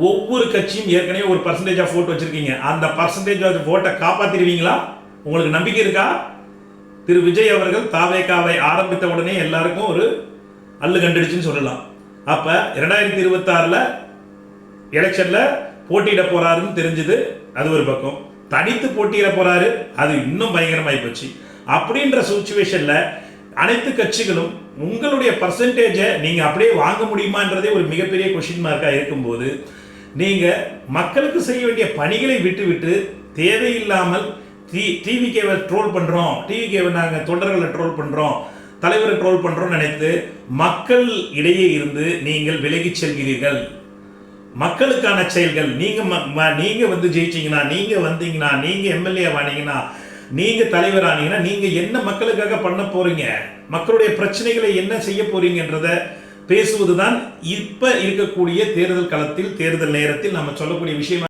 ஒவ்வொரு கட்சியும் ஏற்கனவே ஒரு பர்சன்டேஜ் ஆஃப் ஓட் வச்சிருக்கீங்க. அந்த பர்சன்டேஜ் ஆஃப் ஓட்டை காப்பாத்திடுவீங்களா? உங்களுக்கு நம்பிக்கை இருக்கா? திரு விஜய் அவர்கள் தாவேகாவை ஆரம்பித்த உடனே எல்லாருக்கும் ஒரு அல்லு கண்டுடுச்சுன்னு சொல்லலாம். அப்ப 2026 எலெக்ஷன்ல போட்டியிட போறாருன்னு தெரிஞ்சது, அது ஒரு பக்கம். தனித்து போட்டியிட போறாரு, அது இன்னும் பயங்கரமாயி போச்சு. அப்படின்ற சிச்சுவேஷன்ல அனைத்து கட்சிகளும் உங்களுடைய பர்சன்டேஜை நீங்க அப்படியே வாங்க முடியுமான்றதே ஒரு மிகப்பெரிய கொஸ்டின் மார்க்கா இருக்கும்போது, நீங்க மக்களுக்கு செய்ய வேண்டிய பணிகளை விட்டுவிட்டு தேவையில்லாமல் டிவிகேவை ட்ரோல் பண்றோம், டிவிகேவை நாங்க தொண்டர்களை ட்ரோல் பண்றோம், தலைவரை ட்ரோல் பண்றோம் நினைத்து மக்கள் இடையே இருந்து நீங்கள் விலகி செல்கிறீர்கள். மக்களுக்கான செயல்கள் நீங்க வந்து ஜெயிச்சீங்கன்னா, நீங்க வந்தீங்கன்னா, நீங்க எம்எல்ஏ ஆனீங்கன்னா, நீங்க தலைவர் ஆனீங்கன்னா, நீங்க என்ன மக்களுக்காக பண்ண போறீங்க, மக்களுடைய பிரச்சனைகளை என்ன செய்ய போறீங்கன்றத பேசுவதுதான் இப்ப இருக்கக்கூடிய தேர்தல் களத்தில், தேர்தல் நேரத்தில் நம்ம சொல்லக்கூடிய விஷயம்.